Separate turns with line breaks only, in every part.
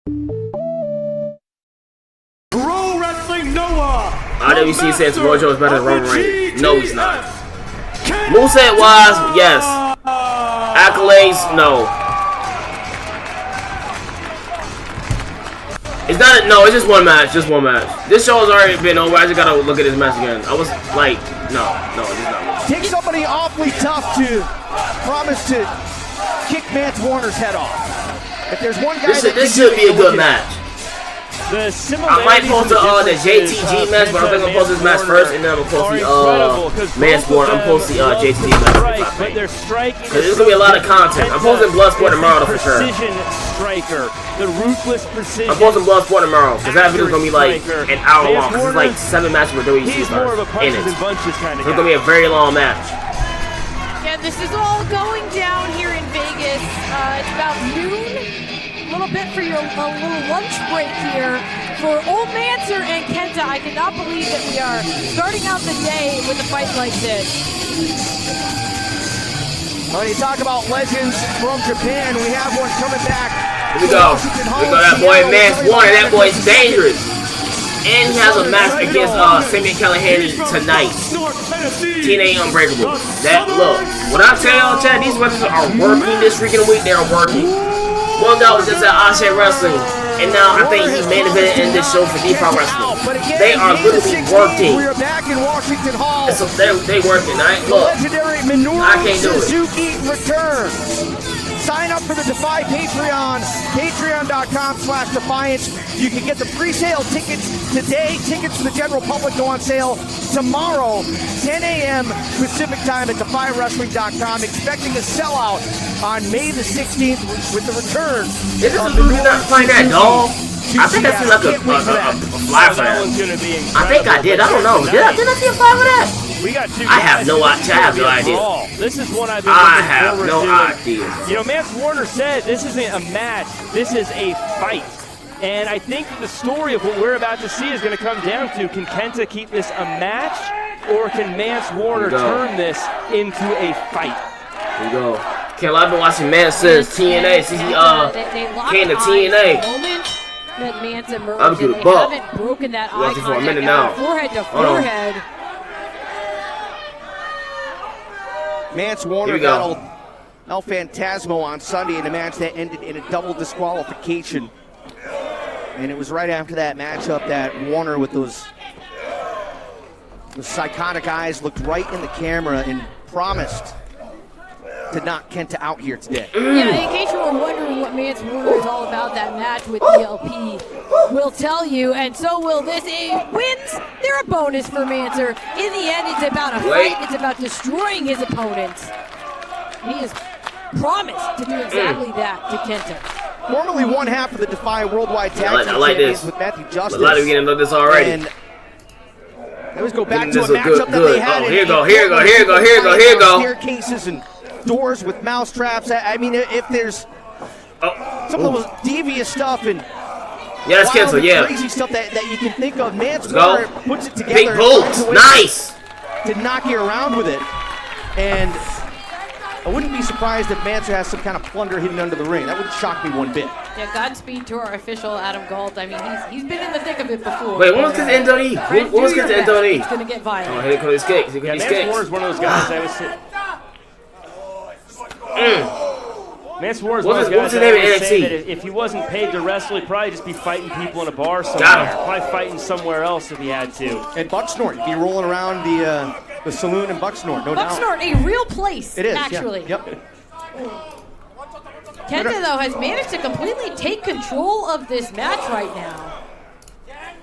Pro Wrestling Noah.
IWC says Rojo is better than Roman Reigns. No, he's not. Moveset wise, yes. Accolades, no. It's not. No, it's just one match. Just one match. This show has already been over. I just gotta look at this match again. I was like, no, it's not.
Take somebody awfully tough to promise to kick Mance Warner's head off. If there's one guy
this should be a good match. I might post the JTG match, but I think I'm gonna post this match first, and then I'm gonna post the Mance Warner. I'm posting the JTG match. Because there's gonna be a lot of content. I'm posting Bloodsport tomorrow for sure.
The ruthless precision.
I'm posting Bloodsport tomorrow because that video's gonna be like an hour long. It's like 7 matches with WWE stars in it. It's gonna be a very long match.
Yeah, this is all going down here in Vegas. It's about noon. A little bit for your little lunch break here for Old Mancer and Kenta. I cannot believe that we are starting out the day with a fight like this.
When you talk about legends from Japan, we have one coming back.
Here we go. That boy Mance Warner. That boy's dangerous. And he has a match against Sami Callihan tonight. TNA Unbreakable. That look. When I tell y'all, Chad, these wrestlers are working this freaking week. They are working. One guy was just at Ashe Wrestling, and now I think he main evented in this show for DEFY Wrestling. They are literally working. And so they working. Look, I can't do it.
Sign up for the DEFY Patreon, patreon.com/Defiance. You can get the pre-sale tickets today. Tickets for the general public go on sale tomorrow, 10 a.m. Pacific time at DefyWrestling.com. Expecting a sellout on May the 16th with the return.
Is this a movie not find that dog? I think I seen like a fly for that. I think I did. I don't know. Did I see a fly for that? I have no idea.
This is one I've been
looking forward to.
You know, Mance Warner said this isn't a match. This is a fight. And I think the story of what we're about to see is going to come down to, can Kenta keep this a match, or can Mance Warner turn this into a fight?
Here we go. Kel, I've been watching Mance since TNA, since he came to TNA. I'm good at buck.
Haven't broken that eye
watching for a minute now.
Forehead to forehead.
Mance Warner battled El Phantasmo on Sunday in a match that ended in a double disqualification. And it was right after that matchup that Warner, with those psychotic eyes, looked right in the camera and promised to knock Kenta out here today.
Yeah, in case you were wondering what Mance Warner is all about, that match with ELP will tell you, and so will this. Wins, they're a bonus for Mancer. In the end, it's about a fight. It's about destroying his opponents. He has promised to do exactly that to Kenta.
Normally one half of the DEFY Worldwide Tag Team Champions with Matthew Justice.
A lot of you getting this already.
And let's go back to a matchup that they had.
Oh, here you go.
Staircases and doors with mouse traps. I mean, if there's some of those devious stuff and
it's Kenta,
crazy stuff that you can think of, Mance Warner puts it together.
Big boots, nice.
To knock you around with it. And I wouldn't be surprised if Mancer has some kind of plunder hidden under the ring. That wouldn't shock me one bit.
Yeah, Godspeed to our official Adam Galt. I mean, he's been in the thick of it before.
Wait, when was Kenta in WWE? When was Kenta in WWE?
He's gonna get violent.
Oh, here comes his kicks.
Mance Warner's one of those guys I was Mance Warner's one of those guys that if he wasn't paid to wrestle, he'd probably just be fighting people in a bar somewhere. Probably fighting somewhere else if he had to.
And Bucksnort, he'd be rolling around the saloon in Bucksnort, no doubt.
Bucksnort, a real place,
it is,
actually.
Yeah. Yep.
Kenta, though, has managed to completely take control of this match right now.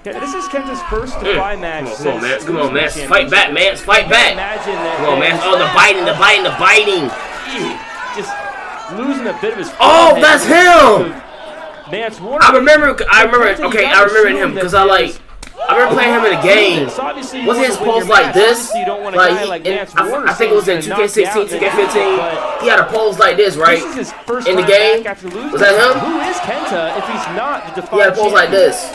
Yeah, this is Kenta's first DEFY match.
Come on, Mance. Fight back, Mance. Fight back.
Imagine that.
Come on, Mance. Oh, the biting.
Just losing a bit of his.
Oh, that's him.
Mance Warner.
I remember him because I remember playing him in a game. Was his pose like this? I think it was in 2K16, 2K15. He had a pose like this, right? In the game. Was that him?
Who is Kenta if he's not the DEFY?
He had a pose like this.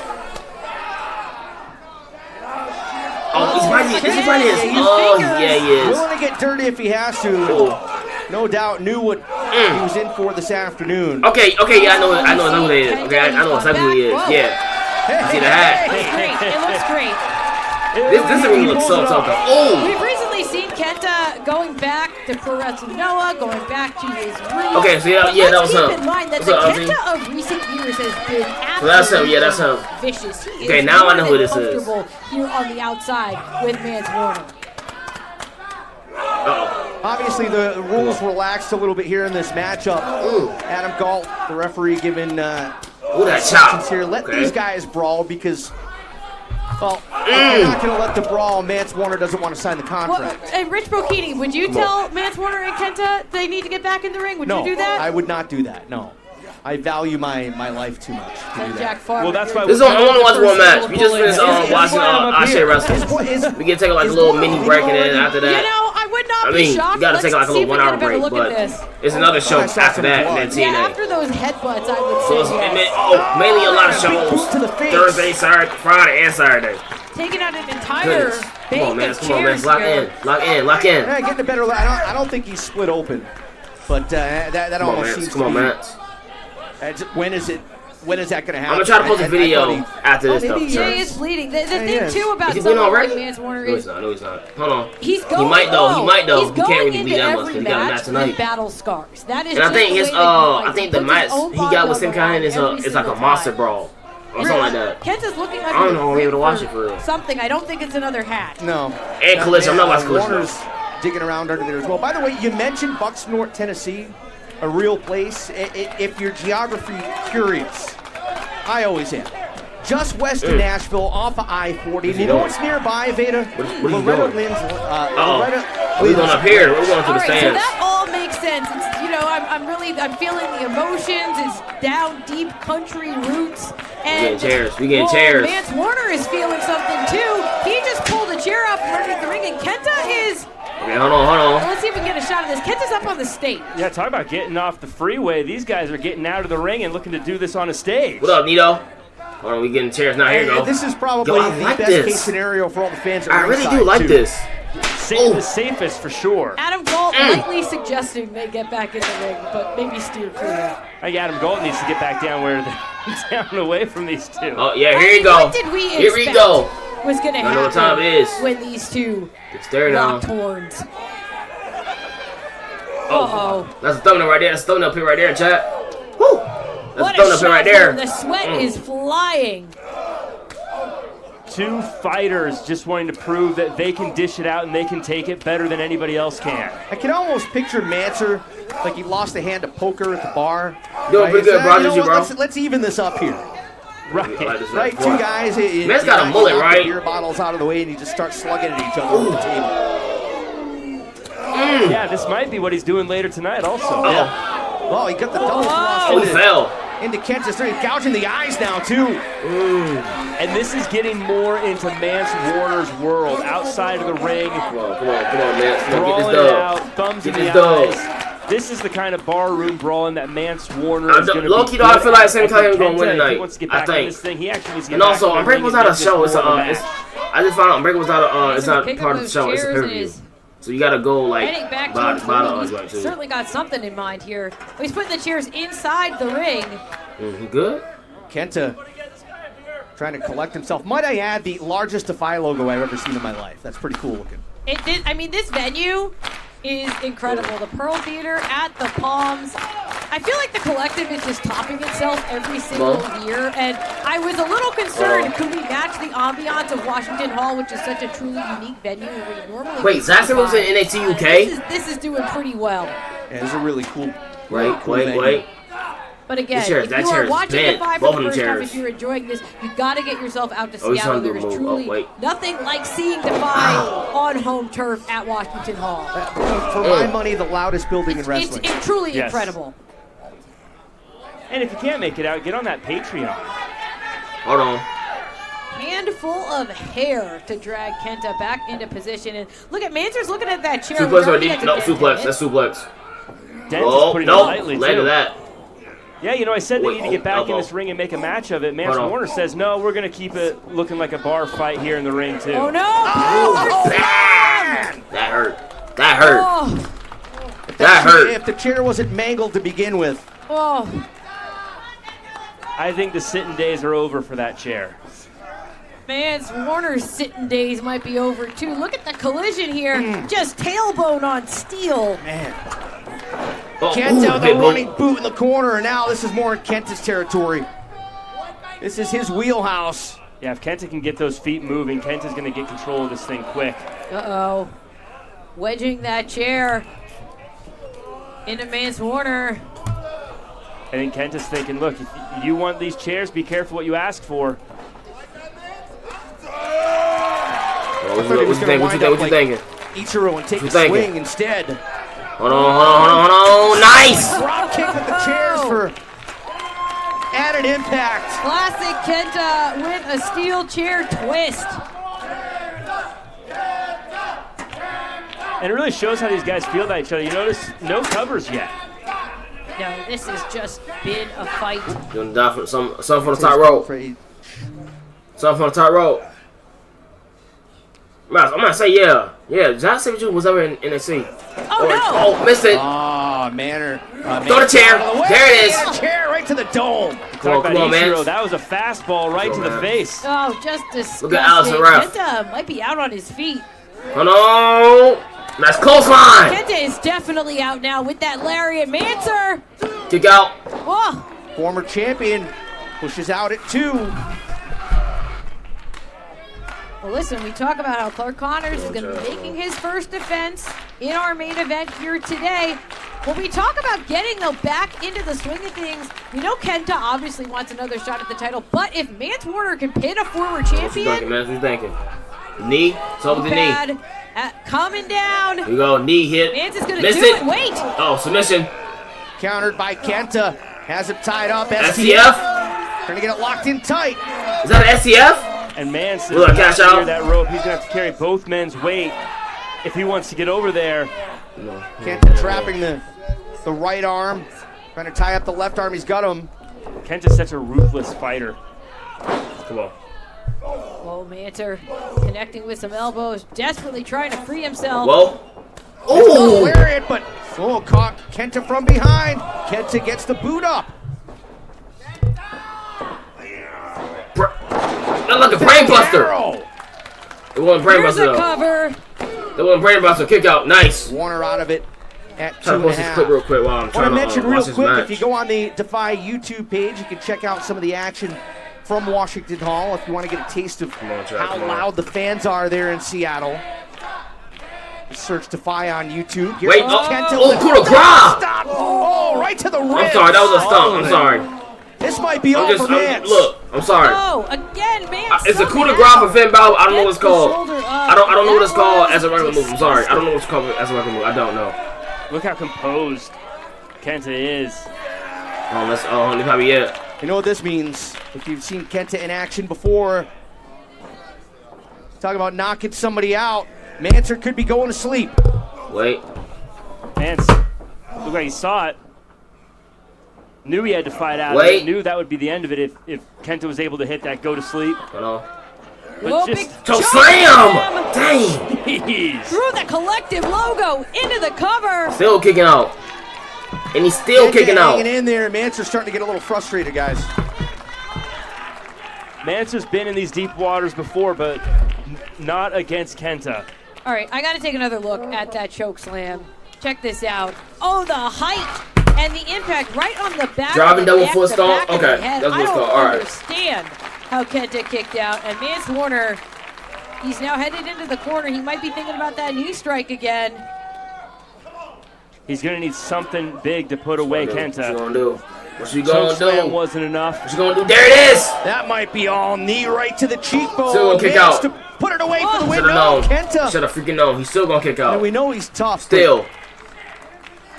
Oh, he's biting his. Oh, yeah, he is.
Willing to get dirty if he has to. No doubt knew what he was in for this afternoon.
Okay, yeah, I know who they is. Okay, I know exactly who he is. Yeah. See the hat?
It looks great.
This ring looks so tough. Oh!
We've recently seen Kenta going back to Pro Wrestling Noah, going back to his roots.
Okay, so yeah, that was him.
Keep in mind that the Kenta of recent years has been absolutely
that's him. Yeah, that's him.
Vicious. He
Okay,
is
now I know who
more
this
than
is.
comfortable here on the outside with Mance Warner.
Obviously, the rules relaxed a little bit here in this matchup. Adam Galt, the referee, giving
that chop.
here. Let these guys brawl because, well, if you're not going to let them brawl, Mance Warner doesn't want to sign the contract.
Well, and Rich Brokini, would you tell Mance Warner and Kenta they need to get back in the ring? Would you do that?
I would not do that, no. I value my life too much to do that.
Well, that's why.
This is I want to watch one match. We just finished watching Ashe wrestling. We can take like a little mini break and then after that.
You know, I would not be shocked.
You gotta take like a little 1 hour break, but it's another show after that and then TNA.
Yeah, after those headbutts, I would say
So it's mainly a lot of shows Thursday, Saturday, Friday, and Saturday.
Taking out an entire
Come on, man. Lock in.
Yeah, getting a better. I don't think he's split open, but that almost seems to be.
Come on, man.
When is that going to happen?
I'm gonna try to post a video after this stuff.
Jay is bleeding. The thing too about
someone
like Mance Warner is
no, he's not. Hold on.
He's going.
He might though.
He's
He
going
can't really
into
bleed that much
every
because he got a match tonight.
with battle scars. That is.
And I think his
I
think the match he got with Sim Kine is like a monster brawl or something like that.
Kenta's looking like
I don't know. I'm able to watch it for real.
something. I don't think it's another hat.
No.
And Collision. I'm not watching Collision.
Warner's digging around under there as well. By the way, you mentioned Bucksnort, Tennessee, a real place. If you're geography curious, I always am. Just west of Nashville, off of I-40. And you know what's nearby, Veda? Loretta Lynn's.
We're going up here. We're going to the stands.
So that all makes sense. It's, you know, I'm feeling the emotions. It's down deep country roots. And
we getting chairs.
Mance Warner is feeling something too. He just pulled a chair up from underneath the ring, and Kenta is.
Okay, hold on.
Let's see if we can get a shot of this. Kenta's up on the stage.
Yeah, talk about getting off the freeway. These guys are getting out of the ring and looking to do this on a stage.
What up, Nito? Hold on, we getting chairs now. Here you go.
This is probably the best case scenario for all the fans.
I really do like this.
The safest for sure.
Adam Galt lightly suggesting they get back in the ring, but maybe steer clear.
I think Adam Galt needs to get back down down away from these two.
Oh yeah, here you go.
What did we
Here we go.
Was going to happen
know what time it is.
when these two
locked
horns?
That's a thumbnail right there. That's a thumbnail pic right there, chat. Woo! That's
What
a thumbnail pic right there.
The sweat is flying.
Two fighters just wanting to prove that they can dish it out and they can take it better than anybody else can.
I can almost picture Mancer like he lost a hand of poker at the bar.
Doing pretty good, bro.
Let's even this up here.
Right.
Two guys.
Man's got a mullet, right?
Beer bottles out of the way, and you just start slugging at each other at the table.
Yeah, this might be what he's doing later tonight also.
Oh, he got the double thrust.
Oh, he fell.
Into Kenta's throat. He's gouging the eyes now, too.
And this is getting more into Mance Warner's world, outside of the ring.
Come on, man. Come on, get this
Brawling
dub.
out, thumbs
Get
in
this
the
dub.
eyes. This is the kind of barroom brawling that Mance Warner is going to be.
Low-key, though, I feel like Sim Kine is going to win tonight.
He wants to get back in this thing. He actually needs to get
and
back
also,
in the
Unbreakable's
ring
not a
and
show.
get
It's
this
a.
war match.
I just found out Unbreakable's not it's not part of the show. It's a pay-per-view. So you gotta go like
Heading back
bottom
towards the ring.
right
He's
too.
certainly got something in mind here. He's putting the chairs inside the ring.
Good.
Kenta trying to collect himself. Might I add, the largest DEFY logo I've ever seen in my life. That's pretty cool looking.
This venue is incredible. The Pearl Theater at the Palms. I feel like the collective is just topping itself every single year, and I was a little concerned, could we match the ambiance of Washington Hall, which is such a truly unique venue where we normally...
Wait, Zaxxon was in NXT UK?
This is doing pretty well.
Yeah, this is a really cool...
Wait.
But again,
if you are
watching DEFY for the first time,
chairs.
if you're enjoying this, you got to get yourself out to Seattle. There is
move.
truly nothing like seeing DEFY on home turf at Washington Hall.
For my money, the loudest building in wrestling.
It's truly incredible.
And if you can't make it out, get on that Patreon.
Hold on.
Handful of hair to drag Kenta back into position. And look at Mancer's looking at that chair.
Suplex or no, suplex. That's suplex.
Dent is putting it lightly,
later
too.
that.
Yeah, I said they need to get back in this ring and make a match of it. Mance Warner says, no, we're going to keep it looking like a bar fight here in the ring, too.
Oh, no!
That hurt.
Oh.
That hurt.
If the chair wasn't mangled to begin with.
Oh,
I think the sitting days are over for that chair.
Mance Warner's sitting days might be over too. Look at the collision here. Just tailbone on steel.
Man.
Oh,
Kenta, the
big
running boot in the corner, and now this is more in Kenta's territory. This is his wheelhouse.
Yeah, if Kenta can get those feet moving, Kenta's going to get control of this thing quick.
Uh-oh. Wedging that chair into Mance Warner.
I think Kenta's thinking, look, if you want these chairs, be careful what you ask for.
What you thinking?
Ichiro and take a
thinking?
swing instead.
Hold on. Nice!
Drop kick with the chairs for added impact.
Classic Kenta with a steel chair twist.
And it really shows how these guys feel about each other. You notice no covers yet.
No, this has just been a fight.
Gonna die for some for the top rope. Some for the top rope. I'm gonna say yeah. John Savage was over in NXT.
Oh no!
Oh, missed it.
Ah, Manor.
Throw the chair. There it is.
Chair right to the dome.
Talk about
on, man.
Ichiro. That was a fastball right to the face.
Oh, just disgusting.
Look at Allison Ref.
Kenta might be out on his feet.
Hold on. Nice clothesline.
Kenta is definitely out now with that lariat. Mancer.
Kick out.
Oh,
Former champion pushes out at 2.
well, listen, we talk about how Clark Connors is going to be making his first defense in our main event here today. When we talk about getting, though, back into the swing of things, we know Kenta obviously wants another shot at the title, but if Mance Warner can pin a former champion...
What you thinking? Knee? What's up with the knee?
Coming down.
Here we go. Knee hit.
Mance is going to
Missed
do
it.
it. Wait.
Oh, submission.
Countered by Kenta. Has it tied up.
STF?
Trying to get it locked in tight.
Is that an STF?
And Mance is
Look, cash
near
out.
that rope. He's going to have to carry both men's weight if he wants to get over there.
Kenta trapping the right arm. Trying to tie up the left arm. He's got him.
Kenta's such a ruthless fighter.
Come on.
Oh, Mancer connecting with some elbows, desperately trying to free himself.
Whoa.
Oh,
Oh.
lariat, but caught Kenta from behind. Kenta gets the boot up.
That look a brain buster.
Arrow.
It wasn't brain
Here's
buster
a
though.
cover.
It wasn't brain buster. Kick out. Nice.
Warner out of it at
Try to post this
2.5.
clip real quick while I'm
Want
trying
to mention
to
real
watch this
quick,
match.
if you go on the DEFY YouTube page, you can check out some of the action from Washington Hall if you want to get a taste of
on, Jack,
how
come on.
loud the fans are there in Seattle. Search DEFY on YouTube.
Wait,
Kenta
oh,
with-
coup de grace.
Stop! Oh, right to the ribs.
I'm sorry. That was a stump. I'm sorry.
This might be all for Mance.
Look, I'm sorry.
Oh, again, Mance.
It's a coup de
somehow
grace for Finn Balor. I don't know what it's
gets the
called.
shoulder up.
I don't know what it's
That
called
was
as a regular move. I'm sorry. I don't know what it's called as a regular move. I don't know.
Look how composed Kenta is.
Oh, that's probably it.
You know what this means? If you've seen Kenta in action before, talk about knocking somebody out. Mancer could be going to sleep.
Wait.
Mance looked like he saw it. Knew he had to fight out.
Wait.
Knew that would be the end of it if Kenta was able to hit that go to sleep.
Hold on.
But
Whoa,
just
big
Choke
choke
slam!
slam.
Dang!
jeez.
Through the collective logo into the cover.
Still kicking out. And he's still
Kenta
kicking out.
hanging in there. Mancer's starting to get a little frustrated, guys.
Mance has been in these deep waters before, but not against Kenta.
All right, I got to take another look at that choke slam. Check this out. Oh, the height and the impact right on the back.
Driving
of the
double
neck,
foot
the
stomp?
back of the
Okay,
head.
that's what it's
I
called.
don't
All right.
understand how Kenta kicked out. And Mance Warner, he's now headed into the corner. He might be thinking about that knee strike again.
He's going to need something big to put away
What you
Kenta.
gonna do? What you
Choke
gonna
slam
do?
wasn't enough.
What you gonna do? There it is!
That might be all knee right to the cheekbone.
Still gonna kick
Mance
out.
to put it away for the win.
Should've
No,
known.
Kenta.
Should've freaking known. He's still gonna kick out.
And we know he's tough. but
Still.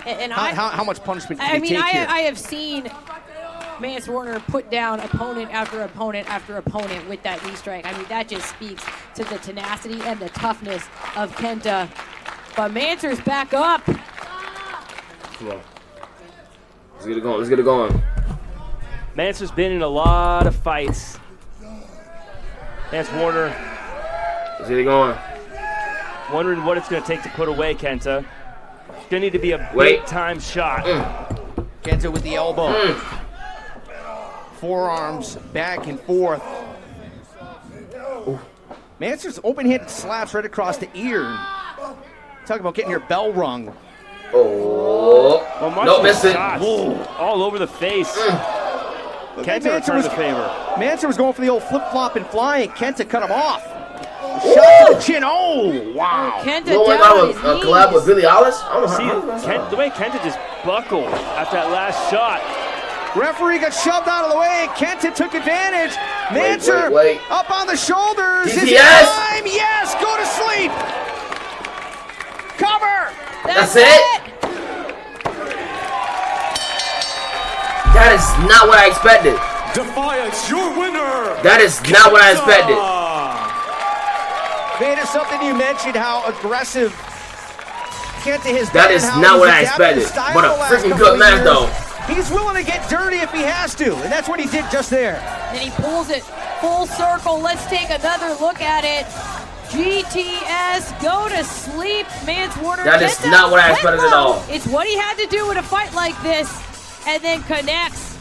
And
How much punishment can
I
he
mean,
take here?
I have seen Mance Warner put down opponent after opponent after opponent with that knee strike. I mean, that just speaks to the tenacity and the toughness of Kenta. But Mancer's back up.
Come on. Let's get it going. Let's get it going.
Mance has been in a lot of fights. Mance Warner
Let's get it going.
wondering what it's going to take to put away Kenta. Gonna need to be a big-time shot.
Kenta with the elbow. Forearms back and forth. Mance's open-handed slaps right across the ear. Talk about getting your bell rung.
Oh, no missing.
All over the face. Kenta returned the favor.
Mance was going for the old flip-flop and flying. Kenta cut him off. Shot to the chin. Oh, wow.
Kenta
You went
down
out
his
with a
knees.
collab with Billy Alice? I don't know.
See, the way Kenta just buckled after that last shot.
Referee got shoved out of the way. Kenta took advantage. Mancer
wait.
up on the shoulders. Is it
DTS?
time? Yes, go to sleep. Cover.
That's it? That is not what I expected.
Defiance, your winner.
That is not what I expected.
Man, it's something you mentioned how aggressive Kenta has been.
That is not what I expected. What a freaking good match, though.
He's willing to get dirty if he has to, and that's what he did just there.
And he pulls it full circle. Let's take another look at it. GTS, go to sleep, Mance Warner.
That is
Kenta
not what I
went
expected at
low.
all.
It's what he had to do in a fight like this, and then connects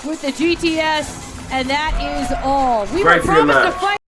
with the GTS, and that is all. We were
Great for your
promised a
match.
fight.